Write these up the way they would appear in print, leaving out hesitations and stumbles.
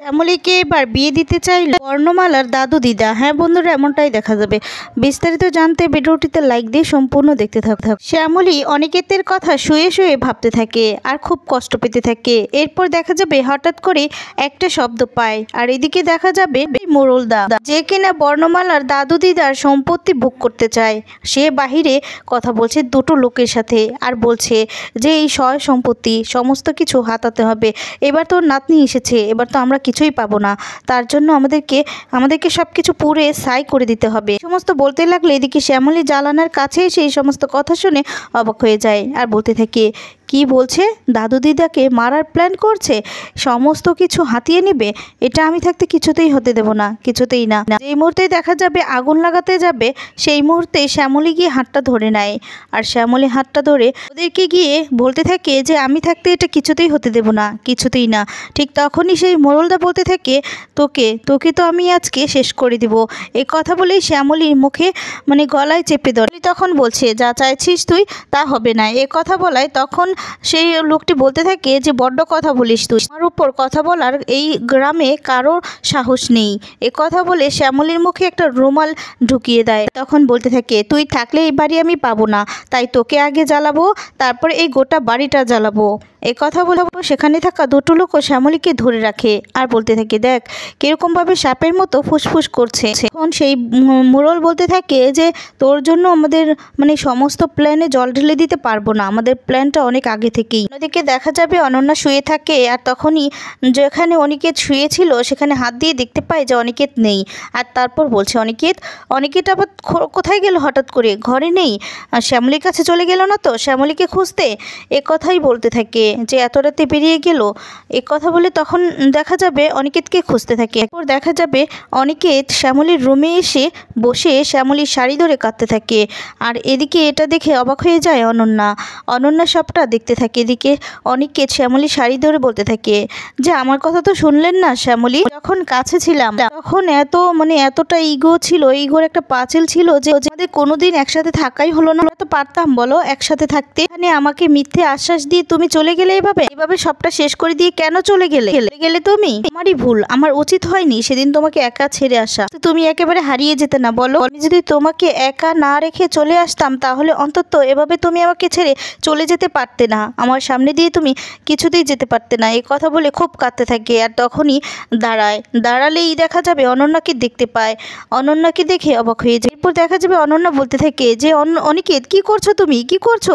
শ্যামলীকে এবার বিয়ে দিতে চাইল বর্ণমালার দাদু দিদা। হ্যাঁ বন্ধুরা, এমনটাই দেখা যাবে। বিস্তারিত জানতে ভিডিওটিতে লাইক দিয়ে সম্পূর্ণ দেখতে থাক। শ্যামলী অনিকেতের কথা শুয়ে শুয়ে ভাবতে থাকে আর খুব কষ্ট পেতে থাকে। এরপর দেখা যাবে হঠাৎ করে একটা শব্দ পায়, আর এদিকে দেখা যাবে মোড়লদা, যে কিনা বর্ণমালার দাদু দিদার সম্পত্তি ভোগ করতে চায়। সে বাহিরে কথা বলছে দুটো লোকের সাথে আর বলছে যে এই সয় সম্পত্তি সমস্ত কিছু হাতাতে হবে। এবার তোর নাতনি এসেছে, এবার তো আমরা কিছুই পাবো না, তার জন্য আমাদেরকে সব কিছু পুড়ে ছাই করে দিতে হবে। সমস্ত বলতে লাগলে এদিকে শ্যামলী জানালার কাছে এসে এই সমস্ত কথা শুনে অবাক হয়ে যায় আর বলতে থাকে, কি বলছে? দাদু দিদাকে মারার প্ল্যান করছে, সমস্ত কিছু হাতিয়ে নেবে? এটা আমি থাকতে কিছুতেই হতে দেব না, কিছুতেই না। যেই মুহূর্তেই দেখা যাবে আগুন লাগাতে যাবে, সেই মুহূর্তে শ্যামলী গিয়ে হাতটা ধরে নেয়। আর শ্যামলী হাতটা ধরে ওদেরকে গিয়ে বলতে থাকে যে আমি থাকতে এটা কিছুতেই হতে দেব না, কিছুতেই না। ঠিক তখনই সেই মোড়লদা বলতে থাকে, তোকে তো আমি আজকে শেষ করে দিব। এই কথা বলেই শ্যামলীর মুখে গলায় চেপে ধরে। তখন বলছে, যা চাইছিস তুই তা হবে না। এ কথা বলায় তখন সেই লোকটি বলতে থাকে যে বড্ড কথা বলিস তুই, আমার উপর কথা বলার এই গ্রামে কারো সাহস নেই। এ কথা বলে শ্যামলীর মুখে একটা রুমাল ঢুকিয়ে দেয়। তখন বলতে থাকে, তুই থাকলে এই বাড়ি আমি পাবো না, তাই তোকে আগে জ্বালাবো, তারপর এই গোটা বাড়িটা জ্বালাবো। এ কথা বলে সেখানে থাকা দুটো লোকও শ্যামলীকে ধরে রাখে আর বলতে থাকে, দেখ কিরকমভাবে সাপের মতো ফুসফুস করছে। তখন সেই মোড়ল বলতে থাকে যে তোর জন্য আমাদের সমস্ত প্ল্যানে জল ঢেলে দিতে পারবো না, আমাদের প্ল্যানটা অনেক আগে থেকেই। অন্যদিকে দেখা যাবে অনন্যা শুয়ে থাকে, আর তখনই যেখানে অনিকেত শুয়েছিল সেখানে হাত দিয়ে দেখতে পায় যে অনিকেত নেই। আর তারপর বলছে, অনিকেত আবার কোথায় গেল? হঠাৎ করে ঘরে নেই, আর শ্যামলীর কাছে চলে গেল না তো শ্যামলীকে খুঁজতে? এ কথাই বলতে থাকে যে এত রাতে বেরিয়ে গেল। এ কথা বলে তখন দেখা যাবে অনিকেতকে খুঁজতে থাকে। এরপর দেখা যাবে অনিকেত শ্যামলীর রুমে এসে বসে শ্যামলীর শাড়ি ধরে কাঁদতে থাকে। আর এদিকে এটা দেখে অবাক হয়ে যায় অনন্যা সবটা দেখতে থাকে। এদিকে অনিকেত শ্যামলীর শাড়ি ধরে বলতে থাকে যে আমার কথা তো শুনলেন না শ্যামলী, যখন কাছে ছিলাম তখন এতটা ইগো ছিল, ইগোর একটা পাঁচিল ছিল যে আমাদের কোনোদিন একসাথে থাকাই হলো না। তো পারতাম বলো একসাথে থাকতে? আমাকে মিথ্যে আশ্বাস দিয়ে তুমি চলে গেলে, এভাবে সবটা শেষ করে দিয়ে কেন চলে গেলে তুমি? আমারই ভুল, আমার উচিত হয়নি সেদিন তোমাকে একা ছেড়ে আসা। তুমি একেবারে হারিয়ে যেতে না বলো? আমি যদি তোমাকে একা না রেখে চলে আসতাম তাহলে অন্তত এভাবে তুমি আমাকে ছেড়ে চলে যেতে পারতে না, আমার সামনে দিয়ে তুমি কিছুতেই যেতে পারতে না। এই কথা বলে খুব কাঁদতে থাকে। আর তখনই দাঁড়ালেই দেখা যাবে অনন্যাকে দেখতে পায়। অনন্যাকে দেখে অবাক হয়ে যায়। এরপর দেখা যাবে অনন্যা বলতে থাকে যে অনিকেত কি করছো তুমি, কি করছো?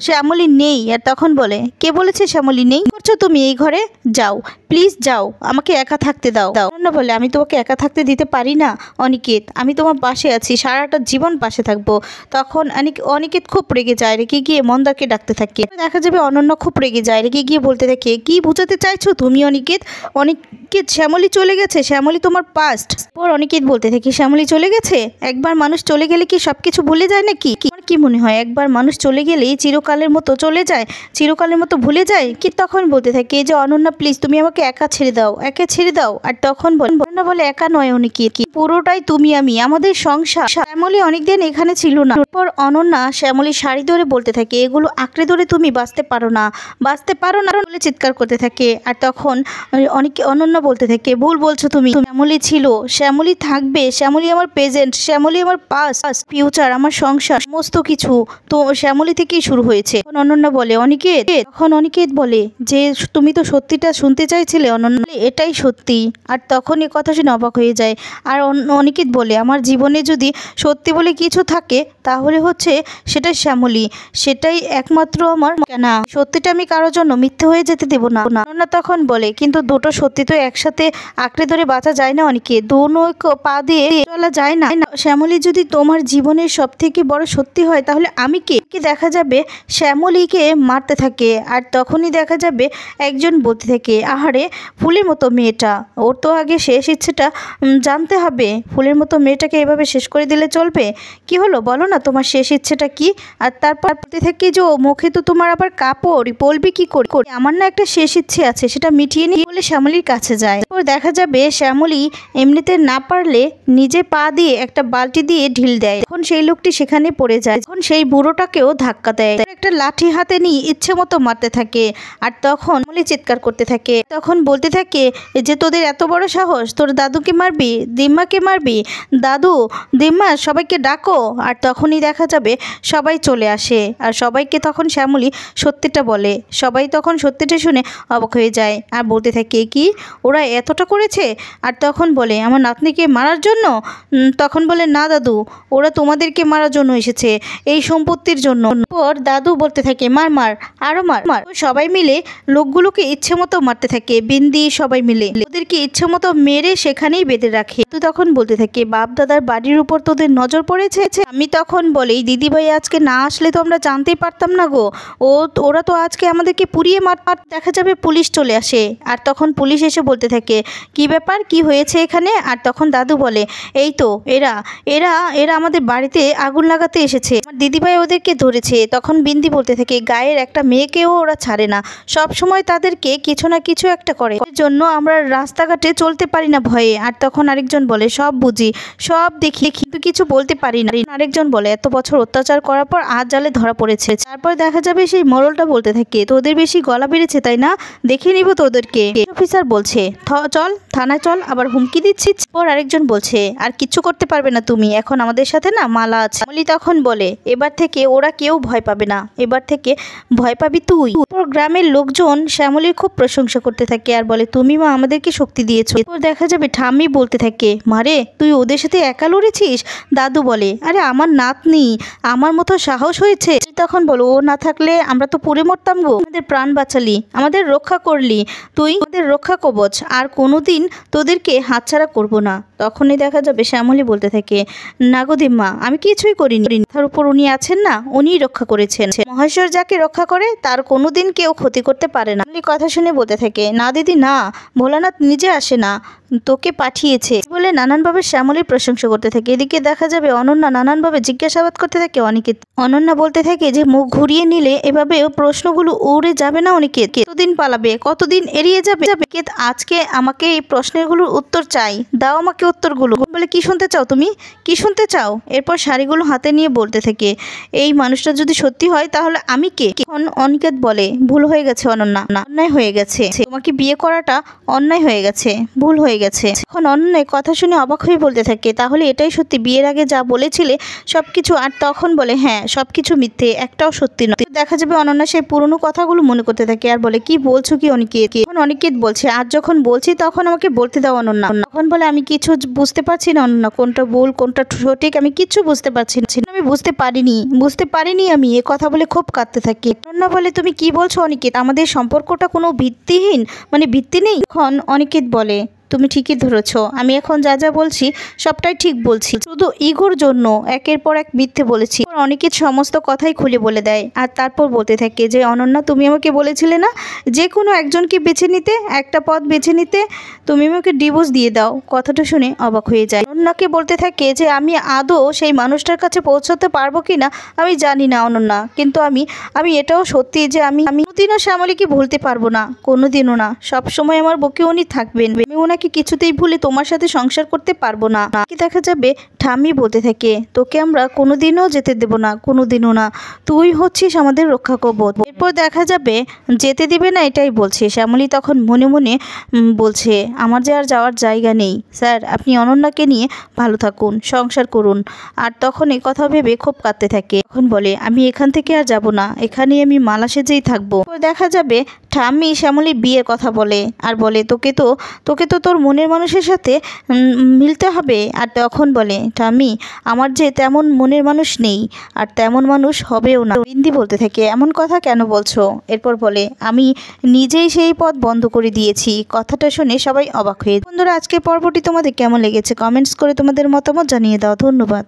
শ্যামলী নেই। আর তখন বলে, কে বলেছে শ্যামলী নেই? করছো তুমি এই ঘরে? যাও প্লিজ যাও, আমাকে একা থাকতে দাও। অনন্যা বলে, আমি তোমাকে একা থাকতে দিতে পারি না অনিকেত, আমি তোমার পাশে আছি, সারাটা জীবন পাশে থাকবো। তখন অনিকেত খুব রেগে যায়, রেগে গিয়ে মন্দাকে ডাকতে থাকে। দেখা যাবে অনন্যা খুব রেগে যায়, রেগে গিয়ে বলতে থাকে, কি বোঝাতে চাইছো তুমি অনিকেত? শ্যামলী চলে গেছে, শ্যামলী তোমার পাস্ট। পর অনিকেত বলতে থাকে, শ্যামলী চলে গেছে? একবার মানুষ চলে গেলে কি সবকিছু ভুলে যায় নাকি? তোমার কি মনে হয় একবার মানুষ চলে গেলেই চিরকালের মতো চলে যায়, চিরকালের মতো ভুলে যায় কি? তখন বলতে থাকে যে অনন্যা প্লিজ তুমি আমাকে একা ছেড়ে দাও। আর তখন অনন্যা বলে, একা নয় অনিকেত, পুরোটাই তুমি আমি, আমাদের সংসার। শ্যামলী অনেকদিন এখানে ছিল না। তারপর অনন্যা শ্যামলীর শাড়ি ধরে বলতে থাকে, এগুলো আঁকড়ে ধরে তুমি বাঁচতে পারো না বলে চিৎকার করতে থাকে। আর তখন অনন্যা বলতে থাকে, ভুল বলছো তুমি, শ্যামলী ছিল, শ্যামলী থাকবে, শ্যামলী আমার প্রেজেন্ট, শ্যামলী আমার পাস্ট, ফিউচার, আমার সংসার, সমস্ত কিছু তো শ্যামলী থেকেই শুরু হয়েছে। অনন্যা বলে, অনিকেত বলে যে তুমি তো সত্যিটা শুনতে চাইছিলে অনন্যা, এটাই সত্যি। আর তখন এই কথা শুনে অবাক হয়ে যায়। আর অনিকেত বলে, আমার জীবনে যদি সত্যি বলে কিছু থাকে তাহলে হচ্ছে সেটা শ্যামলী, সেটাই একমাত্র আমার না, সত্যিটা আমি কারোর জন্য মিথ্যে হয়ে যেতে দেব না। অনন্যা তখন বলে, কিন্তু দুটো সত্যি তো একসাথে আঁকড়ে ধরে বাঁচা যায় না অনিকেত, দুনো পা দিয়ে চলা যায় না। শ্যামলী যদি তোমার জীবনের সব থেকে বড় সত্যি হয় তাহলে আমি কে? দেখা যাবে শ্যামলীকে মারতে থাকে। আর তখনই দেখা যাবে একজন বলতে থাকে, আহারে ফুলের মতো মেয়েটা, ওর তো আগে শেষ ইচ্ছেটা জানতে হবে, ফুলের মতো মেয়েটাকে এভাবে শেষ করে দিলে চলবে? কি হলো বলো না তোমার শেষ ইচ্ছেটা কি? আর তারপর বলতে থাকে যে মুখে তো তোমার আবার কাপড়, বলবি কি করে? আমার না একটা শেষ ইচ্ছে আছে, সেটা মিটিয়ে নিয়ে বলে শ্যামলীর কাছে যায়। তারপর দেখা যাবে শ্যামলী এমনিতে না পারলে নিজে পা দিয়ে একটা বালতি দিয়ে ঢিল দেয়। তখন সেই লোকটি সেখানে পড়ে যায়। তখন সেই বুড়োটাকেও ধাক্কা দেয়, একটা লাঠি হাতে নিয়ে ইচ্ছে মতো মারতে থাকে। থাকে। আর তখন শ্যামলী চিৎকার করতে থাকে, তখন বলতে থাকে যে তোদের এত বড় সাহস, তোর দাদুকে মারবি, দিম্মাকে মারবি, দাদু দিম্মা সবাইকে ডাকো। আর তখনই দেখা যাবে সবাই চলে আসে আর সবাইকে তখন শ্যামলী সত্যিটা বলে। সবাই তখন সত্যিটা শুনে অবাক হয়ে যায় আর বলতে থাকে কি ওরা এতটা করেছে। আর তখন বলে আমার নাতনিকে মারার জন্য। তখন বলে না দাদু, ওরা তোমাদেরকে মারার জন্য এসেছে, এই সম্পত্তির জন্য। পর দাদু বলতে থাকে মার মার আরো মার মার। সবাই মিলে লোকগুলোকে ইচ্ছে মতো মারতে থাকে, বিন্দি সবাই মিলে ওদেরকে ইচ্ছে মতো মেরে সেখানেই বেঁধে রাখে। তো তখন বলতে থাকে বাপ দাদার বাড়ির উপর তোদের নজর পড়েছে। আমি তখন বলি দিদিভাই আজকে না আসলে তো আমরা জানতেই পারতাম না গো, ওরা তো আজকে আমাদেরকে পুড়িয়ে মার। দেখা যাবে পুলিশ চলে আসে আর তখন পুলিশ এসে বলতে থাকে কি ব্যাপার, কি হয়েছে এখানে। আর তখন দাদু বলে এই তো এরা এরা এরা আমাদের বাড়িতে আগুন লাগাতে এসেছে, আমার দিদিভাই ওদেরকে ধরেছে। তখন বিন্দি বলতে থাকে গায়ের একটা মেয়েকেও ওরা ছাড়ে না, সব সময় তাদেরকে কিছু না কিছু একটা করে, এর জন্য আমরা রাস্তাঘাটে চলতে পারি না ভয়ে। আর তখন আরেকজন বলে সব বুঝি, সব দেখি কিন্তু কিছু বলতে পারি না। আরেকজন বলে এত বছর অত্যাচার করার পর আজ জালে ধরা পড়েছে। তারপর দেখা যাবে সেই মোড়লটা বলতে থাকে তোদের বেশি গলা বেড়েছে তাই না, দেখে নিব তোদেরকে। অফিসার বলছে চল থানায় চল, আবার হুমকি দিচ্ছি। পর আরেকজন বলছে আর কিচ্ছু করতে পারবে না তুমি, এখন আমাদের সাথে না মালা আছে। শ্যামলী তখন বলে এবার থেকে ওরা কেউ ভয় পাবে না, এবার থেকে ভয় পাবি তুই। গ্রামের লোকজন শ্যামলীর খুব প্রশংসা করতে থাকে আর বলে তুমি মা আমাদেরকে শক্তি দিয়েছো। দেখা যাবে ঠাম্মি বলতে থাকে মারে তুই ওদের সাথে একা লড়েছিস। দাদু বলে আরে আমার নাতনি, আমার মতো সাহস হয়েছে। তখন বলো ও না থাকলে আমরা তো পুড়ে মরতাম গো, আমাদের প্রাণ বাঁচালি, আমাদের রক্ষা করলি, তুই আমাদের রক্ষা কবচ, আর কোনোদিন তোদেরকে হাতছাড়া করবো না। তখনই দেখা যাবে শ্যামলী বলতে থাকে না গো দিম্মা আমি কিছুই করিনি, তার উপর উনি আছেন না, উনিই রক্ষা করেছেন। মহেশ্বর যাকে রক্ষা করে তার কোনোদিন কেউ ক্ষতি করতে পারে না। কথা শুনে বলতে থাকে না দিদি না, ভোলানাথ নিজে আসে না, তোকে পাঠিয়েছে বলে নানানভাবে শ্যামলীর প্রশংসা করতে থাকে। এদিকে দেখা যাবে অনন্যা নানানভাবে জিজ্ঞাসাবাদ করতে থাকে অনিকেত। অনন্যা বলতে থাকে যে মুখ ঘুরিয়ে নিলে এভাবে প্রশ্নগুলো উড়ে যাবে না অনিকেত, কতদিন পালাবে, কতদিন এড়িয়ে যাবে। আজকে আমাকে এই প্রশ্নগুলোর উত্তর চাই, দাও আমাকে উত্তরগুলো। বলে কি শুনতে চাও তুমি, কি শুনতে চাও। এরপর শাড়িগুলো হাতে নিয়ে বলতে থাকে এই মানুষটা যদি সত্যি হয় তাহলে আমি কে। অনিকেত বলে ভুল হয়ে গেছে অনন্যা, অন্যায় হয়ে গেছে, তোমাকে বিয়ে করাটা অন্যায় হয়ে গেছে, ভুল হয়ে গেছে। এখন অন্যায় কথা শুনে অবাক হয়ে বলতে থাকে তাহলে এটাই সত্যি, বিয়ের আগে যা বলেছিলে সবকিছু। আর তখন বলে হ্যাঁ সবকিছু মিথ্যে, একটাও সত্যি নয়। দেখা যাবে অনন্যা সেই পুরনো কথাগুলো মনে করতে থাকে আর বলে কি বলছো কি অনিকেত। এখন অনিকেত বলছে আর যখন বলছি তখন আমাকে বলতে দাও অনন্যা। তখন বলে আমি কিছু বুঝতে পারছি না অনন্যা, কোনটা ভুল কোনটা সঠিক আমি কিচ্ছু বুঝতে পারছি না, আমি বুঝতে পারিনি আমি। এ কথা বলে খুব কাঁদতে থাকি। অনন্যা বলে তুমি কি বলছো অনিকেত, আমাদের সম্পর্কটা কোনো ভিত্তিহীন, মানে ভিত্তি নেই। এখন অনিকেত বলে তুমি ঠিকই ধরেছ, আমি এখন যা যা বলছি সবটাই ঠিক বলছি, শুধু ইগোর জন্য একের পর এক মিথ্যে বলেছি। অনিকেত সমস্ত কথাই খুলে বলে দেয় আর তারপর বলতে থাকে যে অনন্যা তুমি আমাকে বলেছিলে না যে কোনো একজনকে বেছে নিতে, একটা পথ বেছে নিতে, তুমি আমাকে ডিভোর্স দিয়ে দাও। কথাটা শুনে অবাক হয়ে যায়। অনন্যাকে বলতে থাকে যে আমি আদৌ সেই মানুষটার কাছে পৌঁছাতে পারবো কি না আমি জানি না অনন্যা, কিন্তু আমি এটাও সত্যি যে আমি কোনোদিনও শ্যামলীকে ভুলতে পারবো না, কোনোদিনও না, সবসময় আমার বুকে উনি থাকবেন, আমি ওনাকে কিছুতেই ভুলে তোমার সাথে সংসার করতে পারবো না। দেখা যাবে ঠাম্মি বলতে থাকে তোকে আমরা কোনোদিনও যেতে দেব না, কোনোদিনও না, তুই হচ্ছিস আমাদের রক্ষা কবচ। এরপর দেখা যাবে যেতে দিবে না এটাই বলছে শ্যামলী। তখন মনে মনে বলছে আমার যে আর যাওয়ার জায়গা নেই, স্যার আপনি অনন্যাকে নিয়ে ভালো থাকুন, সংসার করুন। আর তখন এই কথা ভেবে খুব কাঁদতে থাকে। তখন বলে আমি এখান থেকে আর যাব না, এখানেই আমি মালা সেজেই থাকবো। দেখা যাবে ঠাম্মি শ্যামলীর বিয়ের কথা বলে আর বলে তোকে তো তোর মনের মানুষের সাথে মিলতে হবে। আর তখন বলে ঠাম্মি আমার যে তেমন মনের মানুষ নেই আর তেমন মানুষ হবেও না। বিন্দি বলতে থাকে এমন কথা কেন বলছো। এরপর বলে আমি নিজেই সেই পথ বন্ধ করে দিয়েছি। কথাটা শুনে সবাই অবাক হয়ে। বন্ধুরা আজকের পর্বটি তোমাদের কেমন লেগেছে কমেন্টস করে তোমাদের মতামত জানিয়ে দাও। ধন্যবাদ।